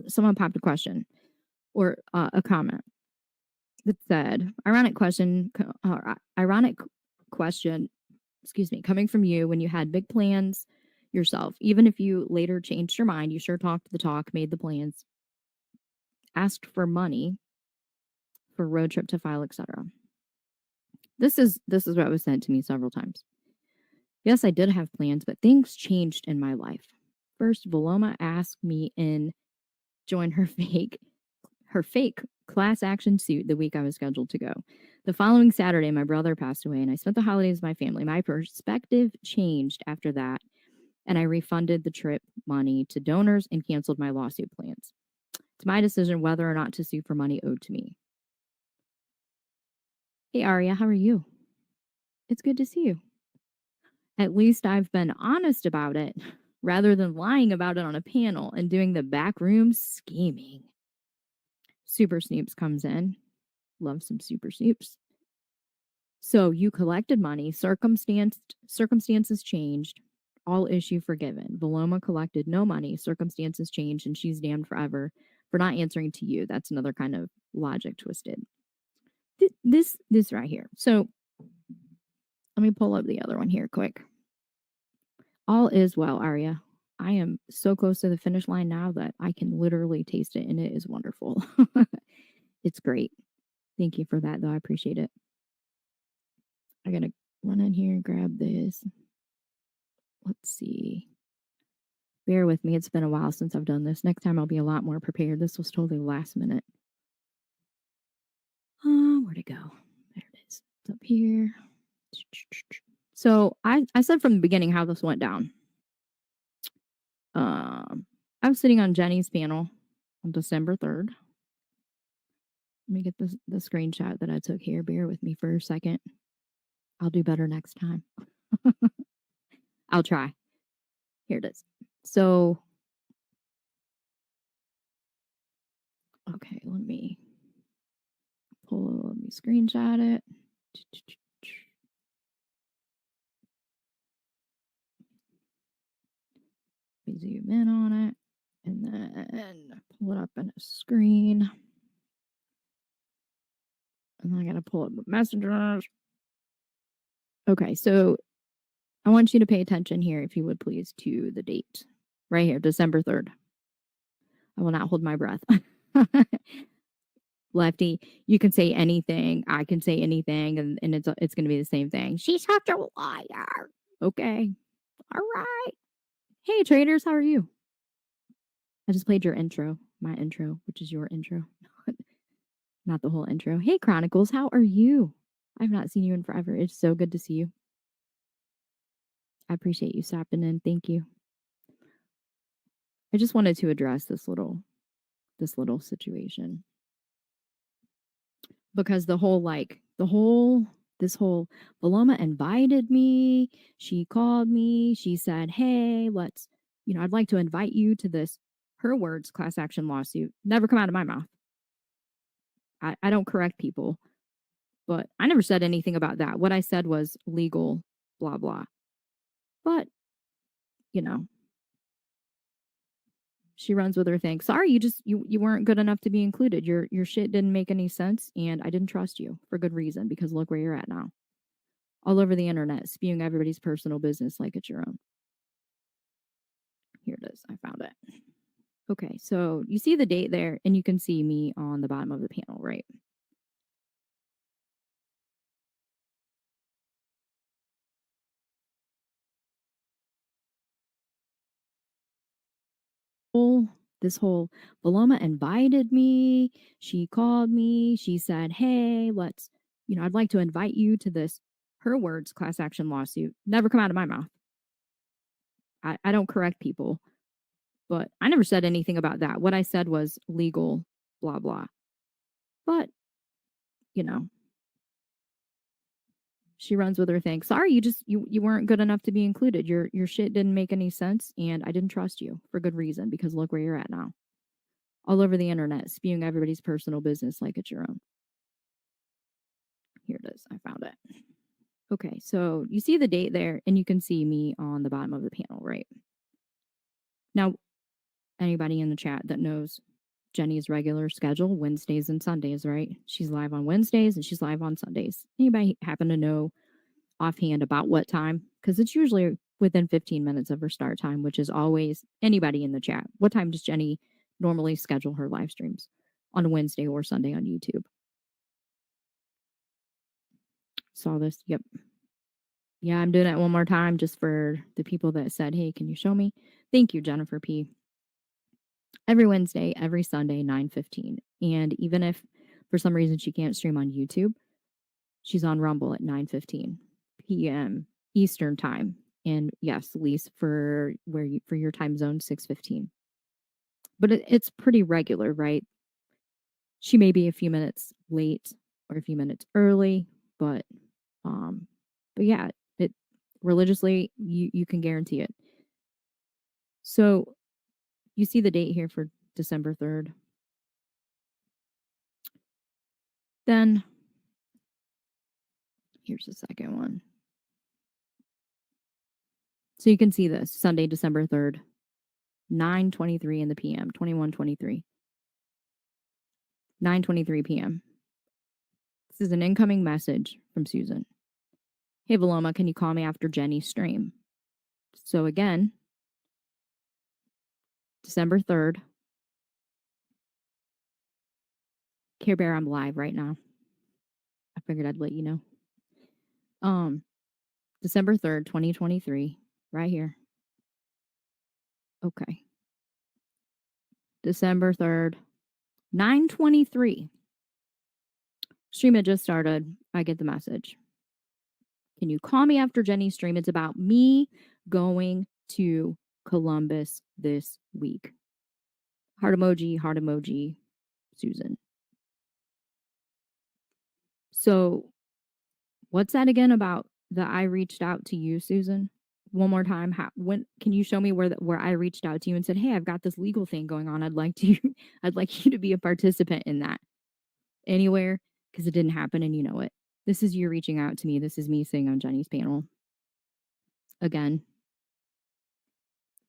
someone popped a question or a comment that said, ironic question, excuse me, coming from you when you had big plans yourself. Even if you later changed your mind, you sure talked the talk, made the plans, asked for money for road trip to file, etc. This is what was sent to me several times. Yes, I did have plans, but things changed in my life. First, Vilomah asked me in join her fake class action suit the week I was scheduled to go. The following Saturday, my brother passed away, and I spent the holidays with my family. My perspective changed after that, and I refunded the trip money to donors and canceled my lawsuit plans. It's my decision whether or not to sue for money owed to me. Hey, Aria, how are you? It's good to see you. At least I've been honest about it rather than lying about it on a panel and doing the backroom scheming. Super Snoops comes in. Love some Super Snoops. So you collected money, circumstances changed, all issue forgiven. Vilomah collected no money, circumstances changed, and she's damned forever for not answering to you. That's another kind of logic twisted. This right here. So let me pull up the other one here quick. All is well, Aria. I am so close to the finish line now that I can literally taste it, and it is wonderful. It's great. Thank you for that, though. I appreciate it. I gotta run in here and grab this. Let's see. Bear with me. It's been a while since I've done this. Next time I'll be a lot more prepared. This was totally last minute. Where'd it go? There it is. It's up here. So I said from the beginning how this went down. I was sitting on Jenny's panel on December 3rd. Let me get the screenshot that I took here. Bear with me for a second. I'll do better next time. I'll try. Here it is. So, okay, let me screenshot it. Let me zoom in on it and then pull it up in a screen. And then I gotta pull up messengers. Okay, so I want you to pay attention here, if you would please, to the date. Right here, December 3rd. I will not hold my breath. Lefty, you can say anything. I can say anything, and it's going to be the same thing. She's such a liar. Okay. All right. Hey, traders, how are you? I just played your intro, my intro, which is your intro. Not the whole intro. Hey, Chronicles, how are you? I've not seen you in forever. It's so good to see you. I appreciate you stopping in. Thank you. I just wanted to address this little situation. Because this whole Vilomah invited me. She called me. She said, hey, I'd like to invite you to this, her words, class action lawsuit. Never come out of my mouth. I don't correct people, but I never said anything about that. What I said was legal, blah, blah. But, she runs with her thing. Sorry, you weren't good enough to be included. Your shit didn't make any sense, and I didn't trust you for good reason, because look where you're at now. All over the internet, spewing everybody's personal business like it's your own. Here it is. I found it. Okay, so you see the date there, and you can see me on the bottom of the panel, right? This whole Vilomah invited me. She called me. She said, hey, I'd like to invite you to this, her words, class action lawsuit. Never come out of my mouth. I don't correct people, but I never said anything about that. What I said was legal, blah, blah. But, she runs with her thing. Sorry, you weren't good enough to be included. Your shit didn't make any sense, and I didn't trust you for good reason, because look where you're at now. All over the internet, spewing everybody's personal business like it's your own. Here it is. I found it. Okay, so you see the date there, and you can see me on the bottom of the panel, right? Now, anybody in the chat that knows Jenny's regular schedule, Wednesdays and Sundays, right? She's live on Wednesdays and she's live on Sundays. Anybody happen to know offhand about what time? Because it's usually within 15 minutes of her start time, which is always anybody in the chat. What time does Jenny normally schedule her live streams? On a Wednesday or Sunday on YouTube? Saw this. Yep. Yeah, I'm doing it one more time just for the people that said, hey, can you show me? Thank you, Jennifer P. Every Wednesday, every Sunday, 9:15. And even if for some reason she can't stream on YouTube, she's on Rumble at 9:15 p.m. Eastern time. And yes, Lise, for your time zone, 6:15. But it's pretty regular, right? She may be a few minutes late or a few minutes early, but yeah, it religiously you can guarantee it. So you see the date here for December 3rd. Then here's the second one. So you can see this Sunday, December 3rd, 9:23 in the PM, 21:23. 9:23 PM. This is an incoming message from Susan. Hey, Vilomah, can you call me after Jenny's stream? So again, December 3rd. Care Bear, I'm live right now. I figured I'd let you know. December 3rd, 2023, right here. Okay. December 3rd, 9:23. Stream had just started. I get the message. Can you call me after Jenny's stream? It's about me going to Columbus this week. Heart emoji, Susan. So what's that again about the I reached out to you, Susan? One more time. When can you show me where I reached out to you and said, hey, I've got this legal thing going on. I'd like you to be a participant in that. Anywhere, because it didn't happen and you know it. This is you reaching out to me. This is me sitting on Jenny's panel. Again,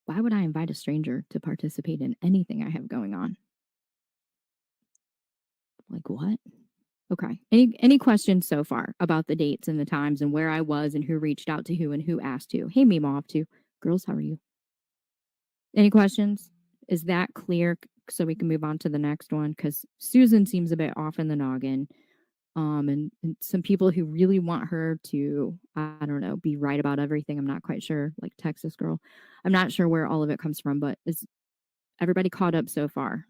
why would I invite a stranger to participate in anything I have going on? Like what? Okay. Any questions so far about the dates and the times and where I was and who reached out to who and who asked who? Hey, Mima off too. Girls, how are you? Any questions? Is that clear? So we can move on to the next one because Susan seems a bit off in the noggin. And some people who really want her to, I don't know, be right about everything. I'm not quite sure, like Texas girl. I'm not sure where all of it comes from, but is everybody caught up so far?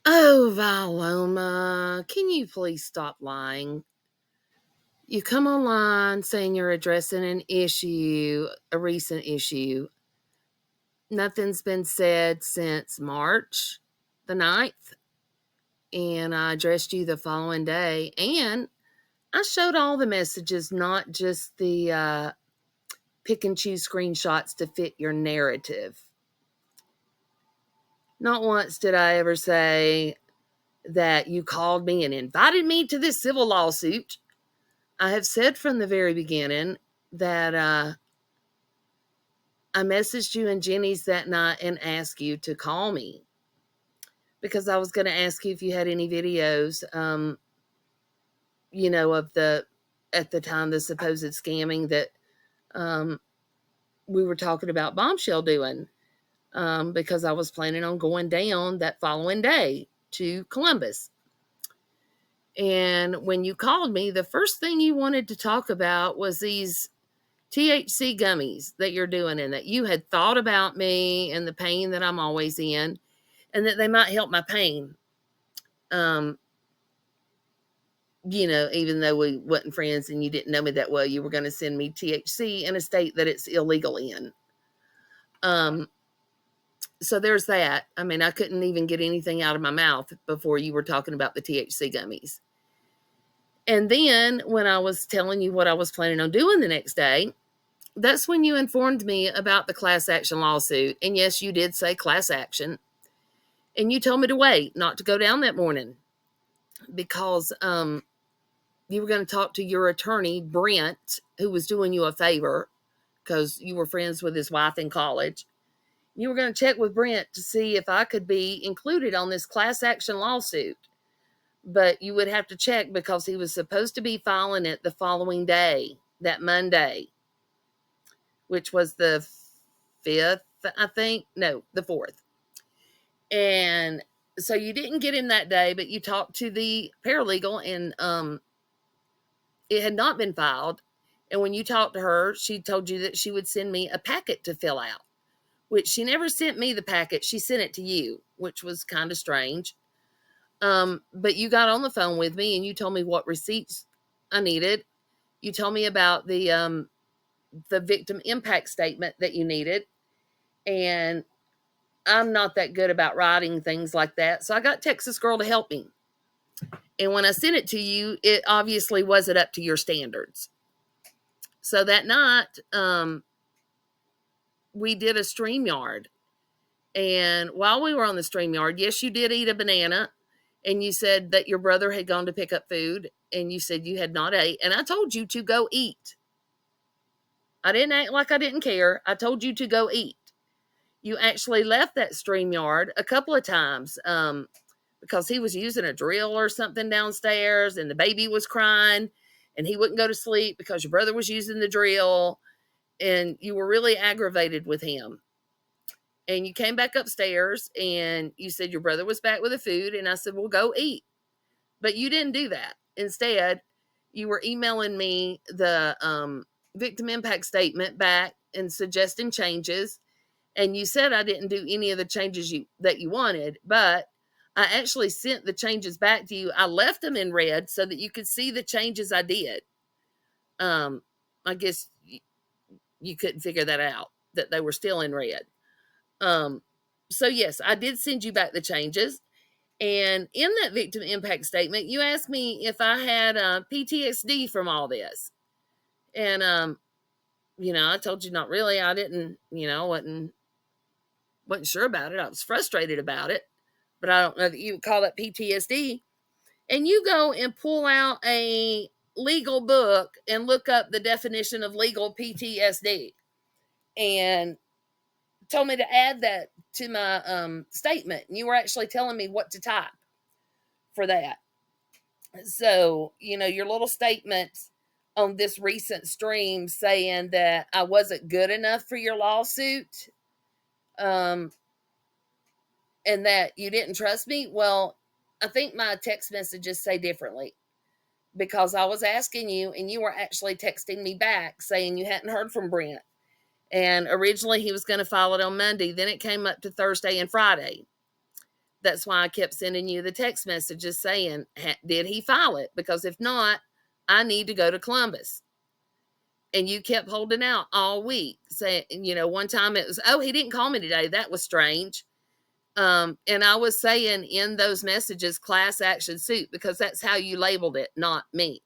Oh, Vilomah, can you please stop lying? You come online saying you're addressing an issue, a recent issue. Nothing's been said since March the 9th, and I addressed you the following day, and I showed all the messages, not just the pick and choose screenshots to fit your narrative. Not once did I ever say that you called me and invited me to this civil lawsuit. I have said from the very beginning that I messaged you and Jenny's that night and asked you to call me because I was going to ask you if you had any videos, of at the time, the supposed scamming that we were talking about Bombshell doing, because I was planning on going down that following day to Columbus. And when you called me, the first thing you wanted to talk about was these THC gummies that you're doing and that you had thought about me and the pain that I'm always in, and that they might help my pain. even though we wasn't friends and you didn't know me that well, you were going to send me THC in a state that it's illegal in. So there's that. I mean, I couldn't even get anything out of my mouth before you were talking about the THC gummies. And then when I was telling you what I was planning on doing the next day, that's when you informed me about the class action lawsuit. And yes, you did say class action. And you told me to wait, not to go down that morning, because you were going to talk to your attorney, Brent, who was doing you a favor because you were friends with his wife in college. You were going to check with Brent to see if I could be included on this class action lawsuit. But you would have to check because he was supposed to be filing it the following day, that Monday, which was the 5th, I think. No, the 4th. And so you didn't get him that day, but you talked to the paralegal, and it had not been filed. And when you talked to her, she told you that she would send me a packet to fill out, which she never sent me the packet. She sent it to you, which was kind of strange. But you got on the phone with me and you told me what receipts I needed. You told me about the victim impact statement that you needed. And I'm not that good about writing things like that. So I got Texas Girl to help me. And when I sent it to you, it obviously wasn't up to your standards. So that night, we did a StreamYard. And while we were on the StreamYard, yes, you did eat a banana. And you said that your brother had gone to pick up food. And you said you had not ate. And I told you to go eat. I didn't act like I didn't care. I told you to go eat. You actually left that StreamYard a couple of times because he was using a drill or something downstairs and the baby was crying and he wouldn't go to sleep because your brother was using the drill and you were really aggravated with him. And you came back upstairs and you said your brother was back with the food. And I said, well, go eat. But you didn't do that. Instead, you were emailing me the victim impact statement back and suggesting changes. And you said I didn't do any of the changes that you wanted, but I actually sent the changes back to you. I left them in red so that you could see the changes I did. I guess you couldn't figure that out, that they were still in red. So yes, I did send you back the changes. And in that victim impact statement, you asked me if I had PTSD from all this. And, I told you not really. I didn't, wasn't sure about it. I was frustrated about it, but I don't know that you would call that PTSD. And you go and pull out a legal book and look up the definition of legal PTSD and told me to add that to my statement. And you were actually telling me what to type for that. So, your little statement on this recent stream saying that I wasn't good enough for your lawsuit, and that you didn't trust me. Well, I think my text messages say differently because I was asking you and you were actually texting me back saying you hadn't heard from Brent. And originally he was going to file it on Monday. Then it came up to Thursday and Friday. That's why I kept sending you the text messages saying, did he file it? Because if not, I need to go to Columbus. And you kept holding out all week saying, one time it was, oh, he didn't call me today. That was strange. And I was saying in those messages, class action suit, because that's how you labeled it, not me.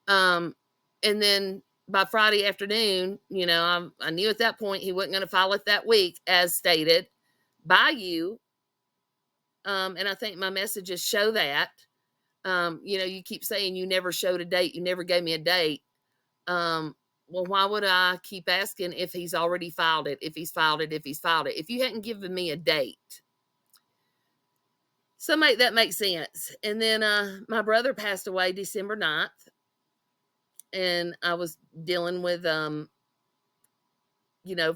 And then by Friday afternoon, I knew at that point he wasn't going to file it that week, as stated by you. And I think my messages show that. You keep saying you never showed a date. You never gave me a date. Well, why would I keep asking if he's already filed it, if he's filed it, if he's filed it, if you hadn't given me a date? So that makes sense. And then my brother passed away December 9th. And I was dealing with,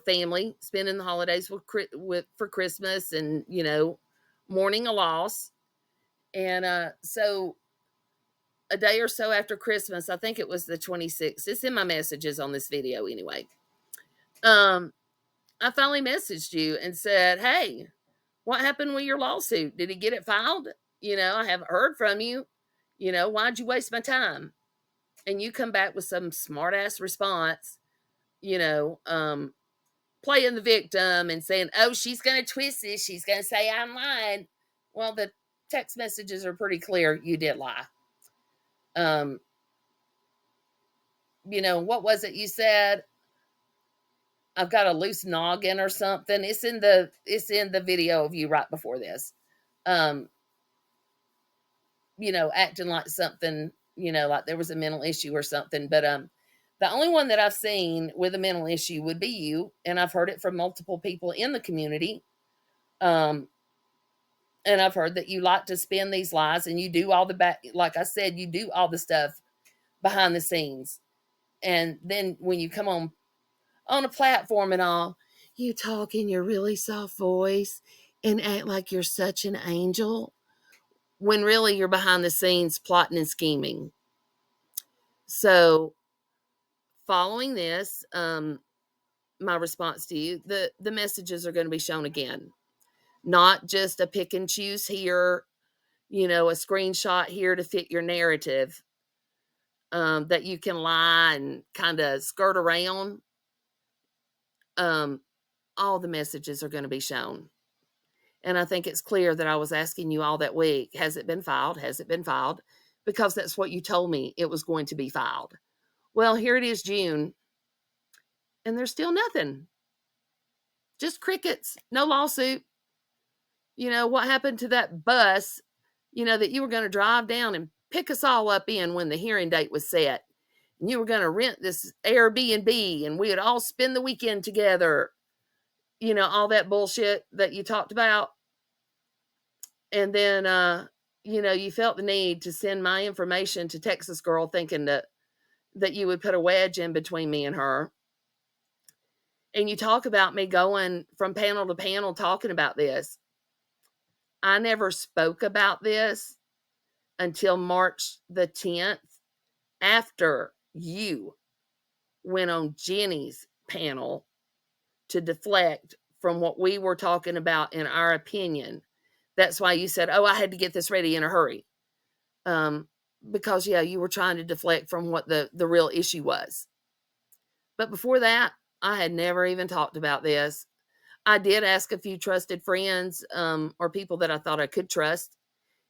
family, spending the holidays for Christmas and, mourning a loss. And so a day or so after Christmas, I think it was the 26th. It's in my messages on this video anyway. I finally messaged you and said, hey, what happened with your lawsuit? Did he get it filed? I haven't heard from you. Why'd you waste my time? And you come back with some smart ass response, you know, playing the victim and saying, oh, she's going to twist this. She's going to say I'm lying. Well, the text messages are pretty clear. You did lie. Um, what was it you said? I've got a loose noggin or something. It's in the video of you right before this. Um, acting like something, like there was a mental issue or something. But the only one that I've seen with a mental issue would be you, and I've heard it from multiple people in the community. Um, and I've heard that you like to spin these lies, and you do all the back, like I said, you do all the stuff behind the scenes. And then when you come on a platform and all, you talk in your really soft voice and act like you're such an angel when really you're behind the scenes plotting and scheming. So, following this, my response to you, the messages are going to be shown again, not just a pick and choose here, a screenshot here to fit your narrative, that you can lie and kind of skirt around. All the messages are going to be shown. And I think it's clear that I was asking you all that week, has it been filed? Has it been filed? Because that's what you told me it was going to be filed. Well, here it is, June, and there's still nothing. Just crickets, no lawsuit. What happened to that bus, that you were going to drive down and pick us all up in when the hearing date was set? And you were going to rent this Airbnb and we would all spend the weekend together. All that bullshit that you talked about. And then, you felt the need to send my information to Texas Girl thinking that you would put a wedge in between me and her. And you talk about me going from panel to panel talking about this. I never spoke about this until March the 10th, after you went on Jenny's panel to deflect from what we were talking about in our opinion. That's why you said, oh, I had to get this ready in a hurry. Because, yeah, you were trying to deflect from what the real issue was. But before that, I had never even talked about this. I did ask a few trusted friends, or people that I thought I could trust.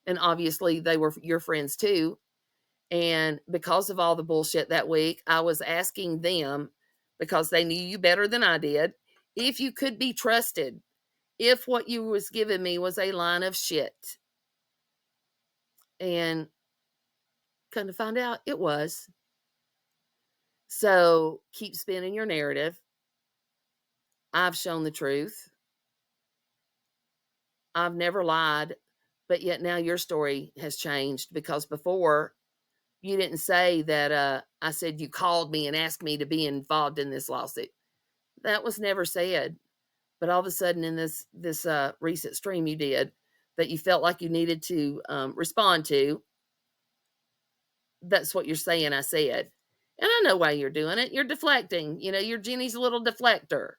And obviously they were your friends too. And because of all the bullshit that week, I was asking them, because they knew you better than I did, if you could be trusted, if what you was giving me was a line of shit. And come to find out, it was. So keep spinning your narrative. I've shown the truth. I've never lied, but yet now your story has changed, because before you didn't say that I said you called me and asked me to be involved in this lawsuit. That was never said. But all of a sudden in this recent stream you did, that you felt like you needed to respond to, that's what you're saying I said. And I know why you're doing it. You're deflecting. You're Jenny's little deflector.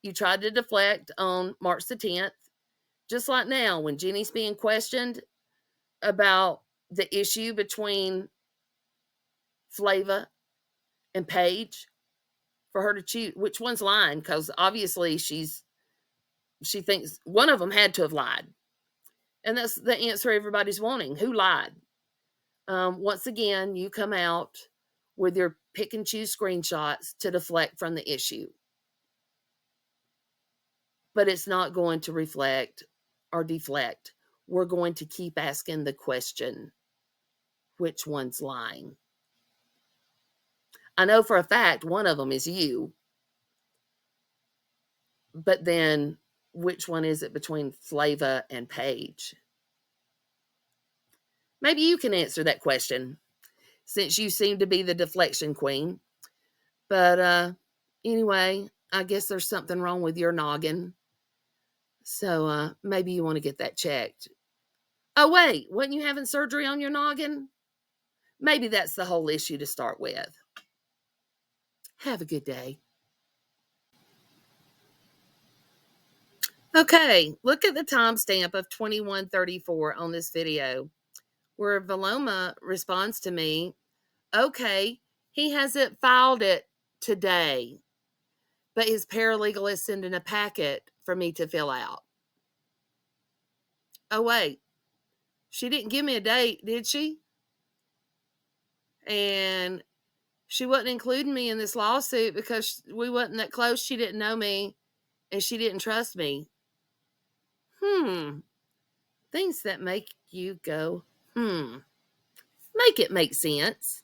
You tried to deflect on March the 10th, just like now when Jenny's being questioned about the issue between Flava and Paige, for her to choose which one's lying, because obviously she thinks one of them had to have lied. And that's the answer everybody's wanting. Who lied? Once again, you come out with your pick and choose screenshots to deflect from the issue. But it's not going to reflect or deflect. We're going to keep asking the question, which one's lying? I know for a fact one of them is you. But then which one is it between Flava and Paige? Maybe you can answer that question, since you seem to be the deflection queen. But anyway, I guess there's something wrong with your noggin. So maybe you want to get that checked. Oh, wait, wasn't you having surgery on your noggin? Maybe that's the whole issue to start with. Have a good day. Okay, look at the timestamp of 21:34 on this video. where Vilomah responds to me, okay, he hasn't filed it today, but his paralegal is sending a packet for me to fill out. Oh, wait, she didn't give me a date, did she? And she wasn't including me in this lawsuit because we wasn't that close. She didn't know me and she didn't trust me. Things that make you go, make it make sense.